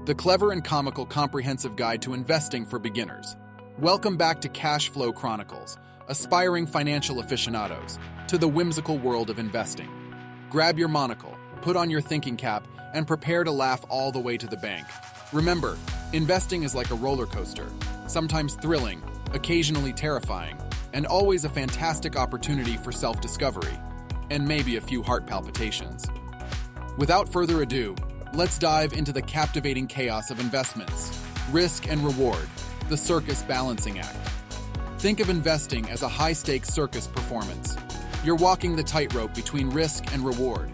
the clever and comical comprehensive guide to investing for beginners. Welcome back to Cash Flow Chronicles, aspiring financial aficionados, to the whimsical world of investing. Grab your monocle, put on your thinking cap, and prepare to laugh all the way to the bank. Remember, investing is like a roller coaster, sometimes thrilling, occasionally terrifying, and always a fantastic opportunity for self-discovery, and maybe a few heart palpitations. Without further ado, let's dive into the captivating chaos of investments, risk and reward, the circus balancing act. Think of investing as a high-stakes circus performance. You're walking the tightrope between risk and reward.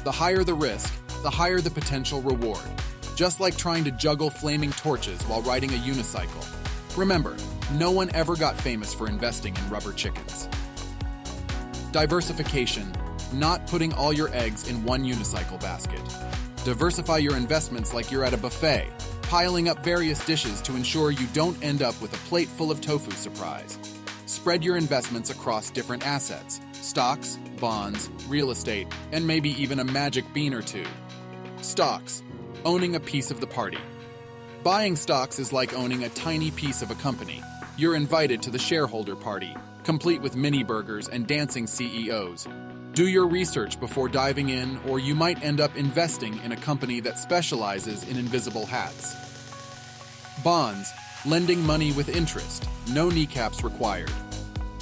The higher the risk, the higher the potential reward. Just like trying to juggle flaming torches while riding a unicycle. Remember, no one ever got famous for investing in rubber chickens. Diversification, not putting all your eggs in one unicycle basket. Diversify your investments like you're at a buffet, piling up various dishes to ensure you don't end up with a plate full of tofu surprise. Spread your investments across different assets, stocks, bonds, real estate, and maybe even a magic bean or two. Stocks, owning a piece of the party. Buying stocks is like owning a tiny piece of a company. You're invited to the shareholder party, complete with mini burgers and dancing CEOs. Do your research before diving in, or you might end up investing in a company that specializes in invisible hats. Bonds, lending money with interest, no kneecaps required.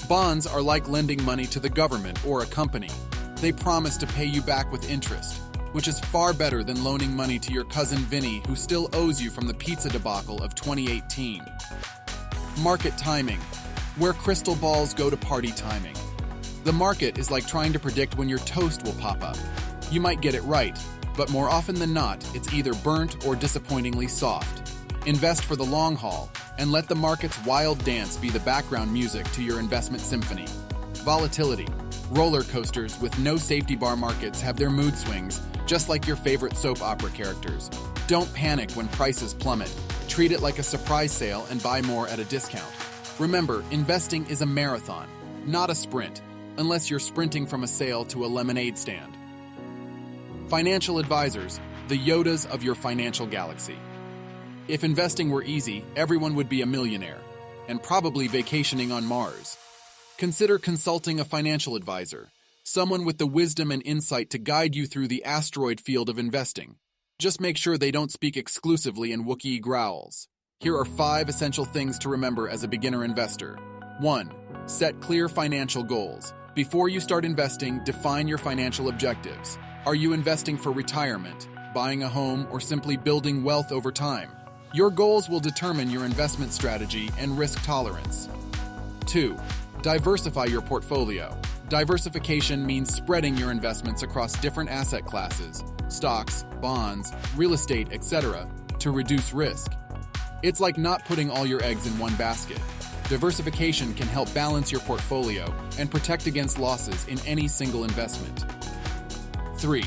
Bonds are like lending money to the government or a company. They promise to pay you back with interest, which is far better than loaning money to your cousin Vinny who still owes you from the pizza debacle of 2018. Market timing, where crystal balls go to party timing. The market is like trying to predict when your toast will pop up. You might get it right, but more often than not, it's either burnt or disappointingly soft. Invest for the long haul, and let the market's wild dance be the background music to your investment symphony. Volatility. Roller coasters with no safety bar markets have their mood swings, just like your favorite soap opera characters. Don't panic when prices plummet. Treat it like a surprise sale and buy more at a discount. Remember, investing is a marathon, not a sprint, unless you're sprinting from a sale to a lemonade stand. Financial advisors, the Yodas of your financial galaxy. If investing were easy, everyone would be a millionaire, and probably vacationing on Mars. Consider consulting a financial advisor, someone with the wisdom and insight to guide you through the asteroid field of investing. Just make sure they don't speak exclusively in Wookiee growls. Here are 5 essential things to remember as a beginner investor. 1. Set clear financial goals. Before you start investing, define your financial objectives. Are you investing for retirement, buying a home, or simply building wealth over time? Your goals will determine your investment strategy and risk tolerance. 2. Diversify your portfolio. Diversification means spreading your investments across different asset classes, stocks, bonds, real estate, etc., to reduce risk. It's like not putting all your eggs in one basket. Diversification can help balance your portfolio and protect against losses in any single investment. 3.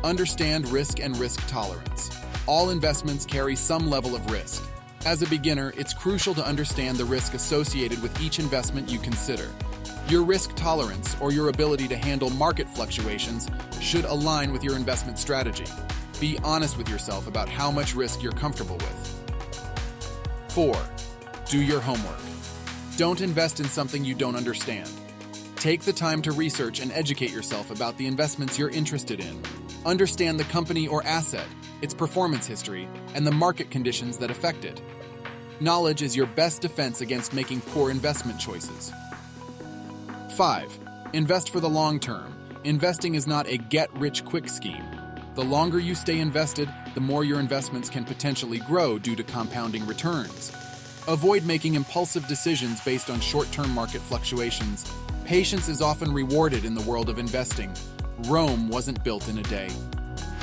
Understand risk and risk tolerance. All investments carry some level of risk. As a beginner, it's crucial to understand the risk associated with each investment you consider. Your risk tolerance, or your ability to handle market fluctuations, should align with your investment strategy. Be honest with yourself about how much risk you're comfortable with. 4. Do your homework. Don't invest in something you don't understand. Take the time to research and educate yourself about the investments you're interested in. Understand the company or asset, its performance history, and the market conditions that affect it. Knowledge is your best defense against making poor investment choices. 5. Invest for the long term. Investing is not a get-rich-quick scheme. The longer you stay invested, the more your investments can potentially grow due to compounding returns. Avoid making impulsive decisions based on short-term market fluctuations. Patience is often rewarded in the world of investing. Rome wasn't built in a day.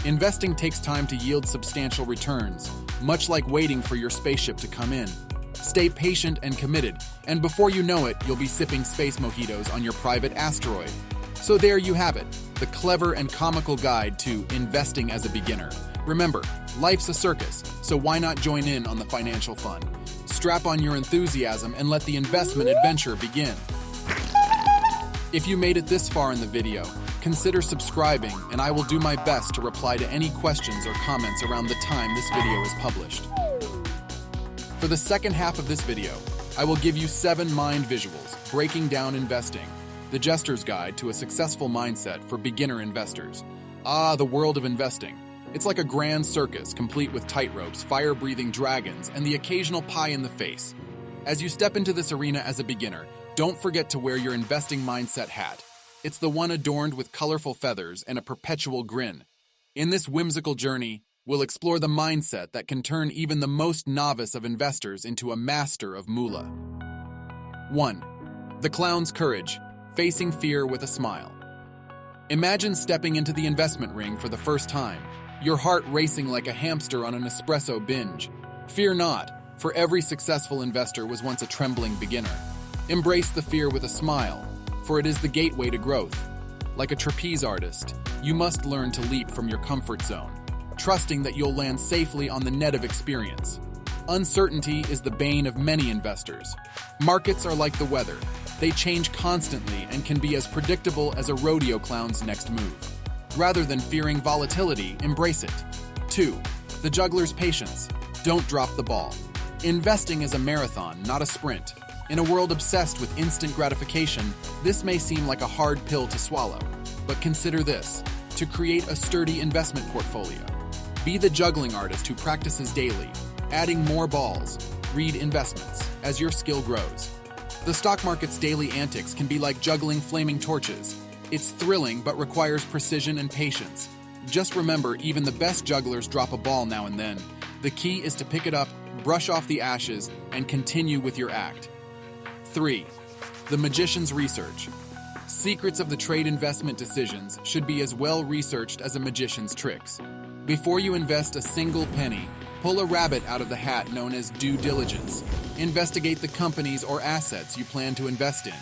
Investing takes time to yield substantial returns, much like waiting for your spaceship to come in. Stay patient and committed, and before you know it, you'll be sipping space mojitos on your private asteroid. So there you have it, the clever and comical guide to investing as a beginner. Remember, life's a circus, so why not join in on the financial fun? Strap on your enthusiasm and let the investment adventure begin. If you made it this far in the video, consider subscribing, and I will do my best to reply to any questions or comments around the time this video is published. For the second half of this video, I will give you 7 mind visuals breaking down investing, the Jester's Guide to a Successful Mindset for Beginner Investors. The world of investing. It's like a grand circus, complete with tightropes, fire-breathing dragons, and the occasional pie in the face. As you step into this arena as a beginner, don't forget to wear your investing mindset hat. It's the one adorned with colorful feathers and a perpetual grin. In this whimsical journey, we'll explore the mindset that can turn even the most novice of investors into a master of moolah. 1. The clown's courage, facing fear with a smile. Imagine stepping into the investment ring for the first time, your heart racing like a hamster on an espresso binge. Fear not, for every successful investor was once a trembling beginner. Embrace the fear with a smile, for it is the gateway to growth. Like a trapeze artist, you must learn to leap from your comfort zone, trusting that you'll land safely on the net of experience. Uncertainty is the bane of many investors. Markets are like the weather. They change constantly and can be as predictable as a rodeo clown's next move. Rather than fearing volatility, embrace it. 2. The juggler's patience. Don't drop the ball. Investing is a marathon, not a sprint. In a world obsessed with instant gratification, this may seem like a hard pill to swallow. But consider this: to create a sturdy investment portfolio. Be the juggling artist who practices daily, adding more balls, read investments, as your skill grows. The stock market's daily antics can be like juggling flaming torches. It's thrilling but requires precision and patience. Just remember, even the best jugglers drop a ball now and then. The key is to pick it up, brush off the ashes, and continue with your act. 3. The magician's research. Secrets of the trade investment decisions should be as well researched as a magician's tricks. Before you invest a single penny, pull a rabbit out of the hat known as due diligence. Investigate the companies or assets you plan to invest in.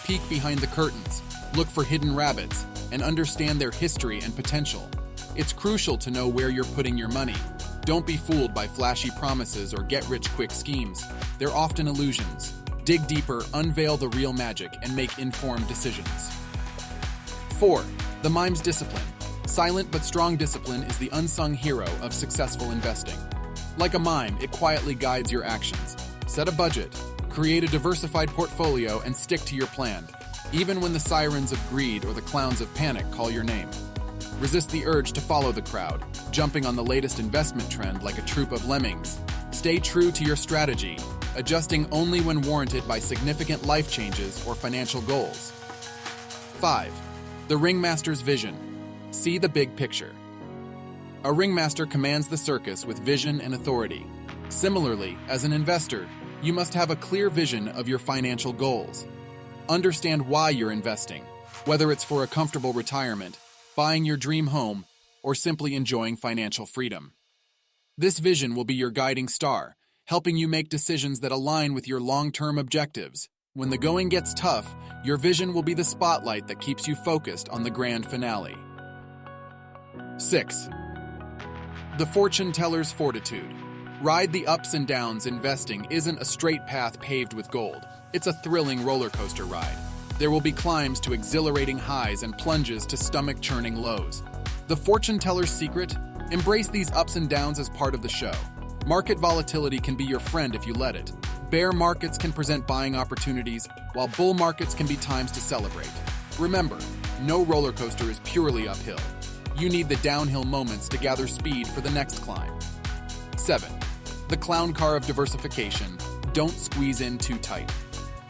Peek behind the curtains, look for hidden rabbits, and understand their history and potential. It's crucial to know where you're putting your money. Don't be fooled by flashy promises or get-rich-quick schemes. They're often illusions. Dig deeper, unveil the real magic, and make informed decisions. 4. The mime's discipline. Silent but strong discipline is the unsung hero of successful investing. Like a mime, it quietly guides your actions. Set a budget, create a diversified portfolio, and stick to your plan, even when the sirens of greed or the clowns of panic call your name. Resist the urge to follow the crowd, jumping on the latest investment trend like a troop of lemmings. Stay true to your strategy, adjusting only when warranted by significant life changes or financial goals. 5. The ringmaster's vision. See the big picture. A ringmaster commands the circus with vision and authority. Similarly, as an investor, you must have a clear vision of your financial goals. Understand why you're investing, whether it's for a comfortable retirement, buying your dream home, or simply enjoying financial freedom. This vision will be your guiding star, helping you make decisions that align with your long-term objectives. When the going gets tough, your vision will be the spotlight that keeps you focused on the grand finale. 6. The fortune teller's fortitude. Ride the ups and downs. Investing isn't a straight path paved with gold. It's a thrilling roller coaster ride. There will be climbs to exhilarating highs and plunges to stomach-churning lows. The fortune teller's secret? Embrace these ups and downs as part of the show. Market volatility can be your friend if you let it. Bear markets can present buying opportunities, while bull markets can be times to celebrate. Remember, no roller coaster is purely uphill. You need the downhill moments to gather speed for the next climb. 7. The clown car of diversification. Don't squeeze in too tight.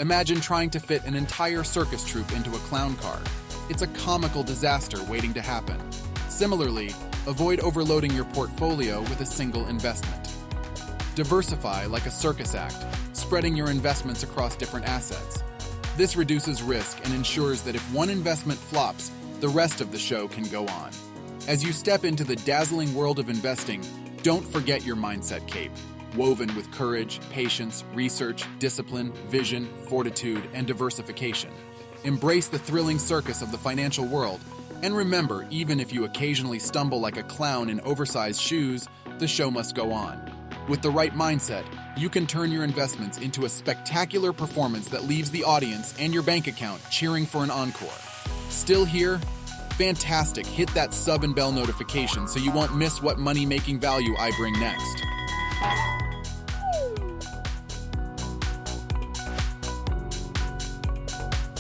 Imagine trying to fit an entire circus troupe into a clown car. It's a comical disaster waiting to happen. Similarly, avoid overloading your portfolio with a single investment. Diversify like a circus act, spreading your investments across different assets. This reduces risk and ensures that if one investment flops, the rest of the show can go on. As you step into the dazzling world of investing, don't forget your mindset cape, woven with courage, patience, research, discipline, vision, fortitude, and diversification. Embrace the thrilling circus of the financial world, and remember, even if you occasionally stumble like a clown in oversized shoes, the show must go on. With the right mindset, you can turn your investments into a spectacular performance that leaves the audience and your bank account cheering for an encore. Still here? Fantastic, hit that sub and bell notification so you won't miss what money-making value I bring next.